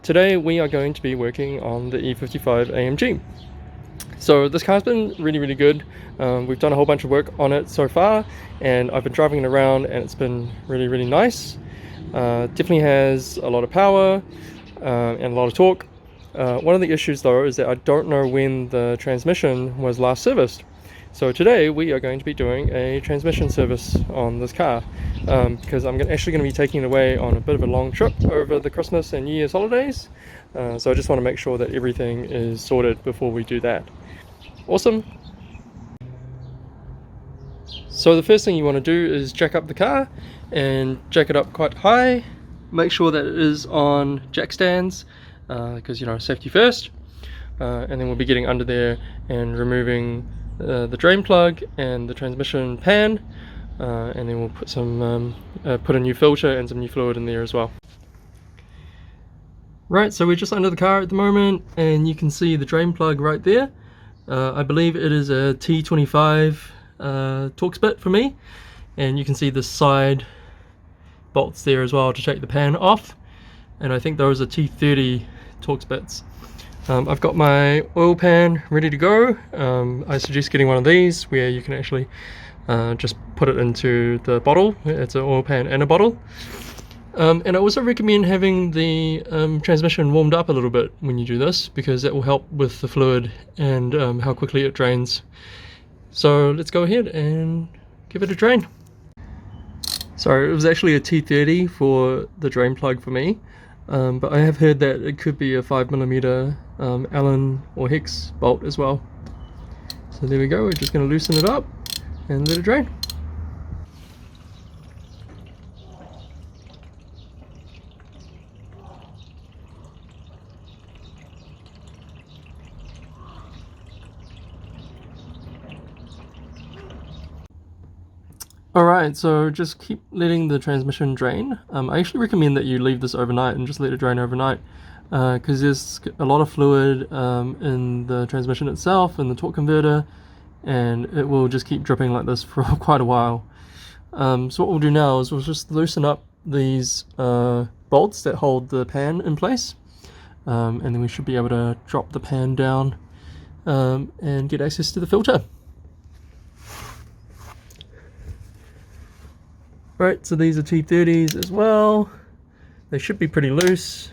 Today we are going to be working on the E55 AMG. So this car's been really good. We've done a whole bunch of work on it so far, and I've been driving it around and it's been really nice. Definitely has a lot of power and a lot of torque. One of the issues though is that I don't know when the transmission was last serviced. So today we are going to be doing a transmission service on this car because I'm actually going to be taking it away on a bit of a long trip over the Christmas and New Year's holidays. So I just want to make sure that everything is sorted before we do that. Awesome. So the first thing you want to do is jack up the car and jack it up quite high. Make sure that it is on jack stands because, you know, safety first. And then we'll be getting under there and removing the drain plug and the transmission pan, and then we'll put some put a new filter and some new fluid in there as well. Right, so we're just under the car at the moment, and you can see the drain plug right there. I believe it is a T25 Torx bit for me, and you can see the side bolts there as well to take the pan off, and I think those are T30 Torx bits. I've got my oil pan ready to go. I suggest getting one of these where you can actually just put it into the bottle. It's an oil pan and a bottle. And I also recommend having the transmission warmed up a little bit when you do this, because that will help with the fluid and how quickly it drains. So let's go ahead and give it a drain. Sorry, it was actually a T30 for the drain plug for me. But I have heard that it could be a 5mm Allen or hex bolt as well. So there we go, we're just going to loosen it up and let it drain. Alright, so just keep letting the transmission drain. I actually recommend that you leave this overnight and just let it drain overnight, because there's a lot of fluid in the transmission itself and the torque converter, and it will just keep dripping like this for quite a while. So what we'll do now is we'll just loosen up these bolts that hold the pan in place, and then we should be able to drop the pan down and get access to the filter. Right, so these are T30s as well. They should be pretty loose.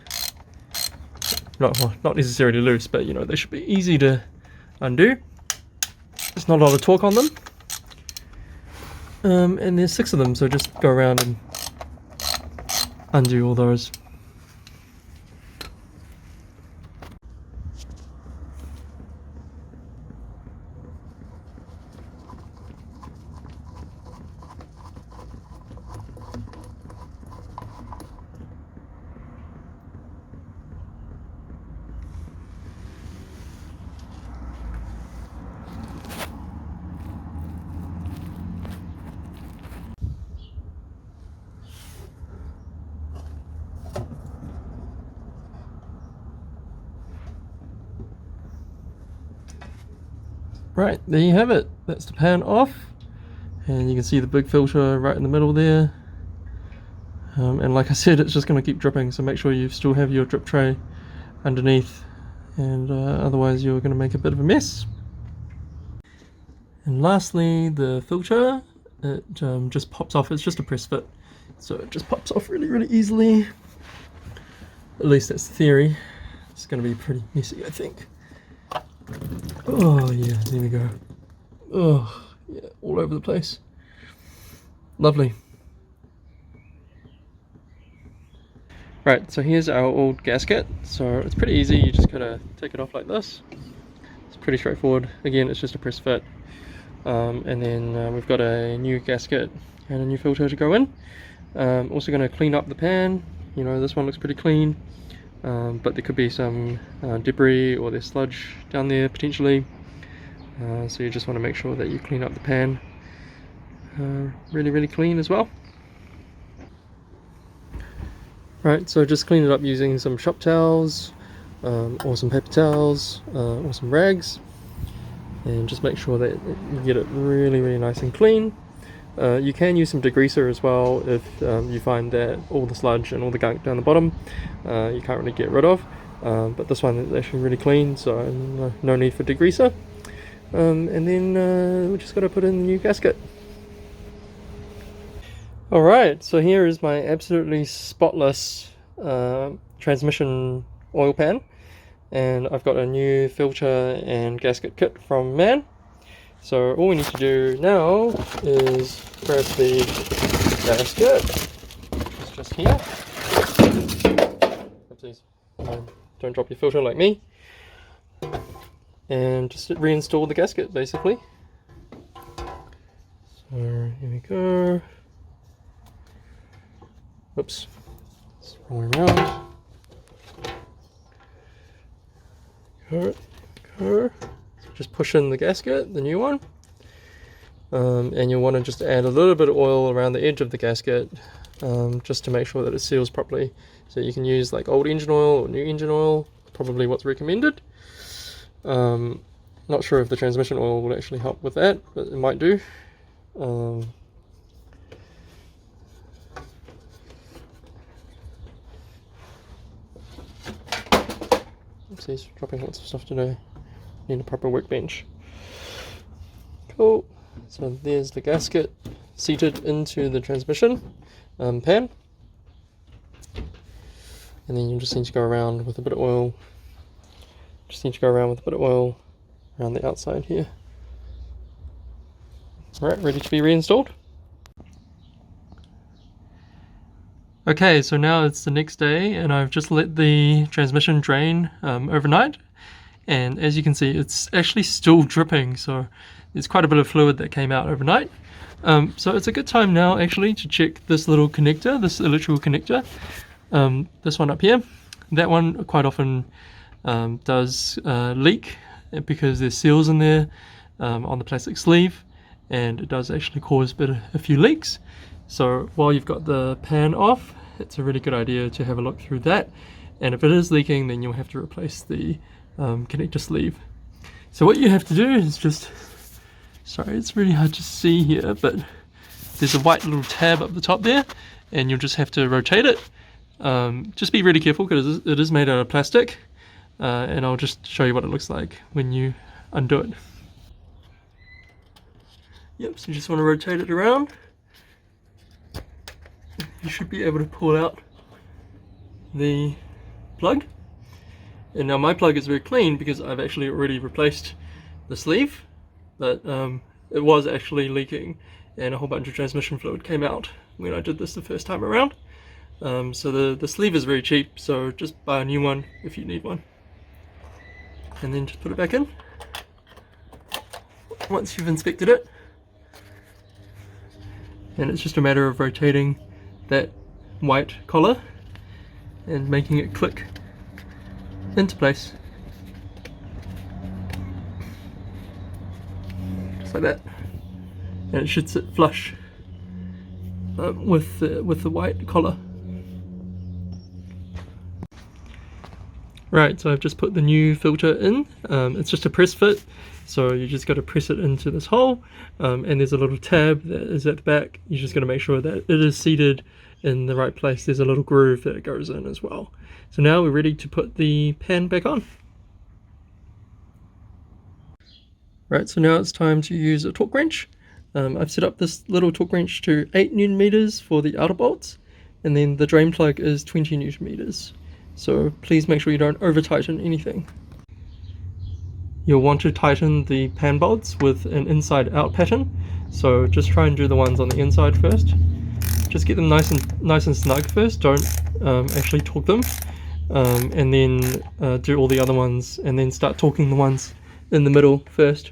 Not necessarily loose, but you know, they should be easy to undo. There's not a lot of torque on them. And there's 6 of them, so just go around and undo all those. Right, there you have it. That's the pan off, and you can see the big filter right in the middle there. And like I said, it's just going to keep dripping, so make sure you still have your drip tray underneath, and otherwise you're going to make a bit of a mess. And lastly, the filter, it just pops off. It's just a press fit, so it just pops off really easily. At least that's the theory. It's going to be pretty messy, I think. Oh yeah, there we go. Oh yeah, all over the place. Lovely. Right, so here's our old gasket. So it's pretty easy, you just gotta take it off like this. It's pretty straightforward. Again, it's just a press fit. And then we've got a new gasket and a new filter to go in. Also going to clean up the pan. You know, this one looks pretty clean. But there could be some debris or there's sludge down there potentially, so you just want to make sure that you clean up the pan really clean as well. Right, so just clean it up using some shop towels or some paper towels or some rags, and just make sure that you get it really nice and clean. You can use some degreaser as well if you find that all the sludge and all the gunk down the bottom you can't really get rid of. But this one is actually really clean, so no need for degreaser. And then we just got to put in the new gasket. Alright, so here is my absolutely spotless transmission oil pan, and I've got a new filter and gasket kit from MAN. So all we need to do now is grab the gasket, it's just here. Oopsies. Don't drop your filter like me. And just reinstall the gasket basically. So here we go. Oops, it's the wrong way around. Go. So just push in the gasket, the new one. And you'll want to just add a little bit of oil around the edge of the gasket just to make sure that it seals properly. So you can use like old engine oil or new engine oil, probably what's recommended. Not sure if the transmission oil will actually help with that, but it might do. Oopsies, dropping lots of stuff today. Need a proper workbench. Cool. So there's the gasket seated into the transmission pan. And then you just need to go around with a bit of oil. Around the outside here. Alright, ready to be reinstalled. Okay, so now it's the next day and I've just let the transmission drain overnight, and as you can see it's actually still dripping, so there's quite a bit of fluid that came out overnight. So it's a good time now actually to check this little connector, this electrical connector, this one up here. That one quite often does leak because there's seals in there on the plastic sleeve, and it does actually cause a few leaks. So while you've got the pan off, it's a really good idea to have a look through that, and if it is leaking then you'll have to replace the connector sleeve. So what you have to do is just, sorry it's really hard to see here, but there's a white little tab up the top there and you'll just have to rotate it. Just be really careful because it is made out of plastic, and I'll just show you what it looks like when you undo it. Yep, so you just want to rotate it around. You should be able to pull out the plug. And now my plug is very clean because I've actually already replaced the sleeve, but it was actually leaking and a whole bunch of transmission fluid came out when I did this the first time around. So the sleeve is very cheap, so just buy a new one if you need one. And then just put it back in once you've inspected it. And it's just a matter of rotating that white collar and making it click into place. Just like that. And it should sit flush with the white collar. Right, so I've just put the new filter in. It's just a press fit, so you just got to press it into this hole, and there's a little tab that is at the back. You just got to make sure that it is seated in the right place. There's a little groove that it goes in as well. So now we're ready to put the pan back on. Right, so now it's time to use a torque wrench. I've set up this little torque wrench to 8 Newton meters for the outer bolts, and then the drain plug is 20 Newton meters. So please make sure you don't over tighten anything. You'll want to tighten the pan bolts with an inside out pattern, so just try and do the ones on the inside first. Just get them nice and snug first, don't actually torque them, and then do all the other ones and then start torquing the ones in the middle first.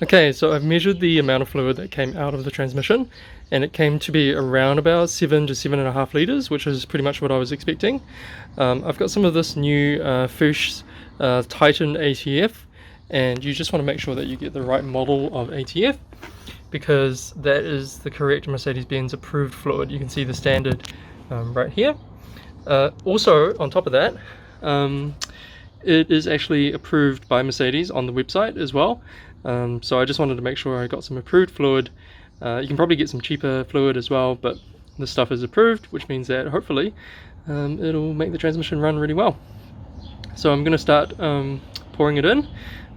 Okay, so I've measured the amount of fluid that came out of the transmission, and it came to be around about 7 to 7.5 litres, which is pretty much what I was expecting. I've got some of this new Fuchs Titan ATF, and you just want to make sure that you get the right model of ATF, because that is the correct Mercedes Benz approved fluid. You can see the standard right here. Also, on top of that, it is actually approved by Mercedes on the website as well. So I just wanted to make sure I got some approved fluid. You can probably get some cheaper fluid as well, but this stuff is approved, which means that hopefully it'll make the transmission run really well. So I'm going to start pouring it in.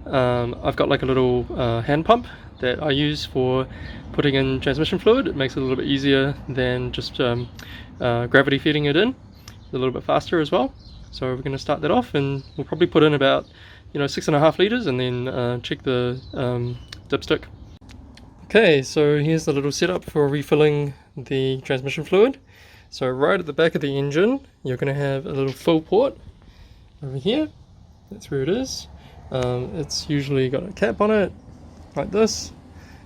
I've got like a little hand pump that I use for putting in transmission fluid. It makes it a little bit easier than just gravity feeding it in. A little bit faster as well. So we're going to start that off, and we'll probably put in about 6.5 litres, and then check the dipstick. Okay, so here's the little setup for refilling the transmission fluid. So right at the back of the engine, you're going to have a little fill port over here. That's where it is. It's usually got a cap on it, like this.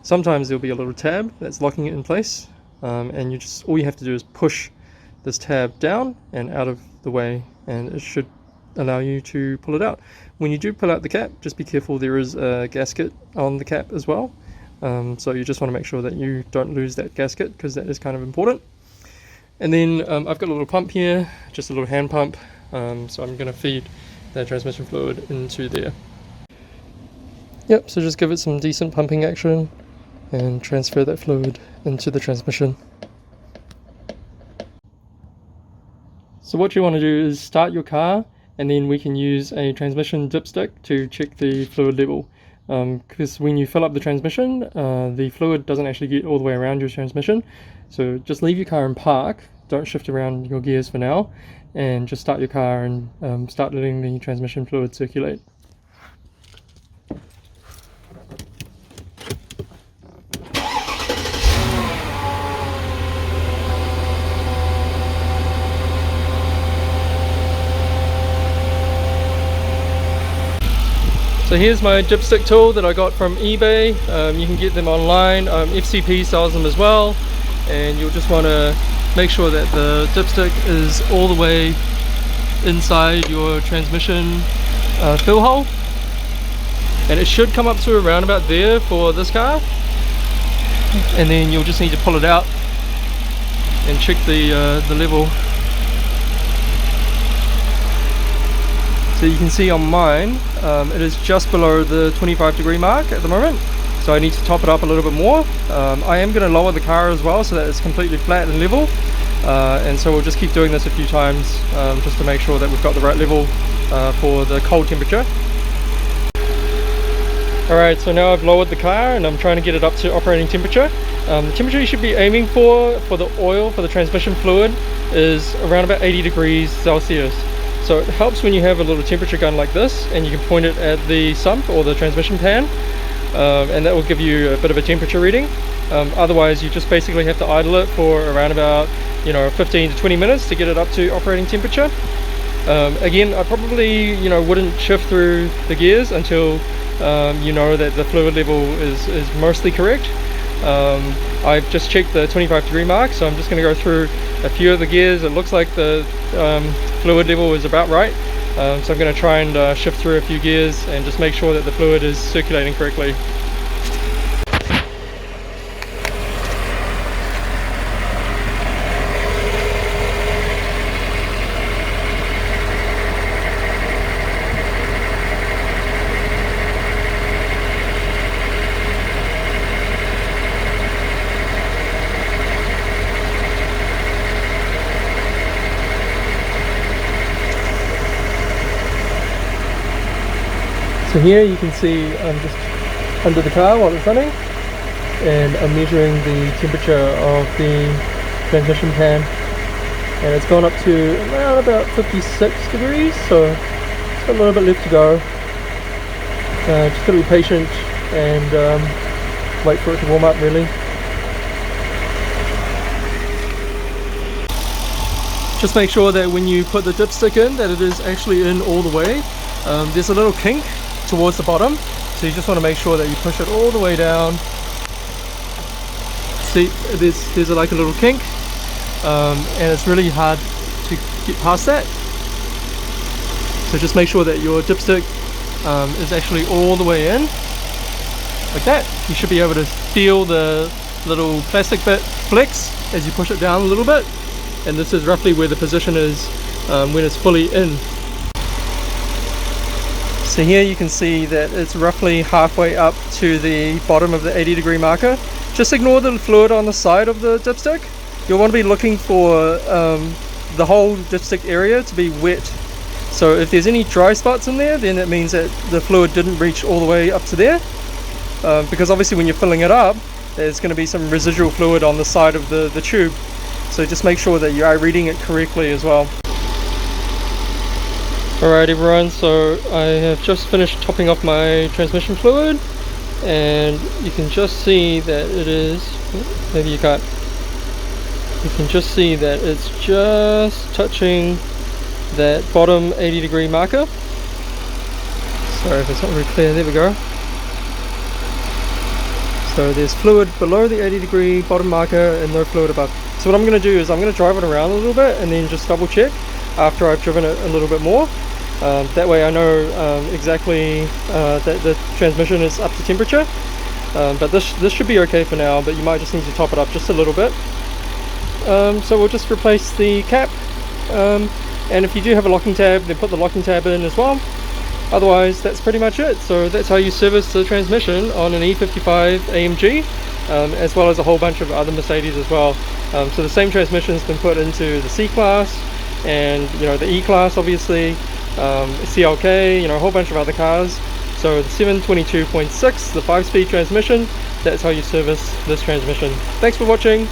Sometimes there'll be a little tab that's locking it in place, and all you have to do is push this tab down and out of the way, and it should allow you to pull it out. When you do pull out the cap, just be careful, there is a gasket on the cap as well. So you just want to make sure that you don't lose that gasket, because that is kind of important. And then I've got a little pump here, just a little hand pump. So I'm going to feed the transmission fluid into there. Yep, so just give it some decent pumping action and transfer that fluid into the transmission. So what you want to do is start your car, and then we can use a transmission dipstick to check the fluid level. Because when you fill up the transmission, the fluid doesn't actually get all the way around your transmission. So just leave your car in park, don't shift around your gears for now, and just start your car and start letting the transmission fluid circulate. So here's my dipstick tool that I got from eBay. You can get them online. FCP sells them as well, and you'll just want to make sure that the dipstick is all the way inside your transmission fill hole, and it should come up to around about there for this car, and then you'll just need to pull it out and check the level. So you can see on mine, it is just below the 25-degree mark at the moment, so I need to top it up a little bit more. I am going to lower the car as well so that it's completely flat and level, and so we'll just keep doing this a few times just to make sure that we've got the right level for the cold temperature. Alright, so now I've lowered the car and I'm trying to get it up to operating temperature. The temperature you should be aiming for the oil, for the transmission fluid, is around about 80 degrees Celsius. So it helps when you have a little temperature gun like this, and you can point it at the sump or the transmission pan, and that will give you a bit of a temperature reading. Otherwise, you just basically have to idle it for around about 15 to 20 minutes to get it up to operating temperature. Again, I probably wouldn't shift through the gears until you know that the fluid level is mostly correct. I've just checked the 25-degree mark, so I'm just going to go through a few of the gears. It looks like the fluid level is about right, so I'm going to try and shift through a few gears and just make sure that the fluid is circulating correctly. So here you can see I'm just under the car while it's running, and I'm measuring the temperature of the transmission pan, and it's gone up to around about 56 degrees, so it's got a little bit left to go. Just got to be patient and wait for it to warm up really. Just make sure that when you put the dipstick in that it is actually in all the way. There's a little kink towards the bottom, So you just want to make sure that you push it all the way down. See, there's like a little kink, and it's really hard to get past that. So just make sure that your dipstick is actually all the way in, like that. You should be able to feel the little plastic bit flex as you push it down a little bit, and this is roughly where the position is when it's fully in. So here you can see that it's roughly halfway up to the bottom of the 80-degree marker. Just ignore the fluid on the side of the dipstick. You'll want to be looking for the whole dipstick area to be wet. So if there's any dry spots in there, then it means that the fluid didn't reach all the way up to there. Because obviously when you're filling it up, there's going to be some residual fluid on the side of the tube. So just make sure that you are reading it correctly as well. Alright everyone, so I have just finished topping off my transmission fluid, and you can just see that it is, maybe you can't, you can just see that it's just touching that bottom 80-degree marker. Sorry if it's not very clear, there we go. So there's fluid below the 80-degree bottom marker and no fluid above. So what I'm going to do is I'm going to drive it around a little bit and then just double check after I've driven it a little bit more. That way I know exactly that the transmission is up to temperature. But this should be okay for now, but you might just need to top it up just a little bit. So we'll just replace the cap, and if you do have a locking tab, then put the locking tab in as well. Otherwise that's pretty much it. So that's how you service the transmission on an E55 AMG, as well as a whole bunch of other Mercedes as well. So the same transmission has been put into the C class, and the E class obviously, CLK, a whole bunch of other cars. So the 722.6, the 5-speed transmission, that's how you service this transmission. Thanks for watching.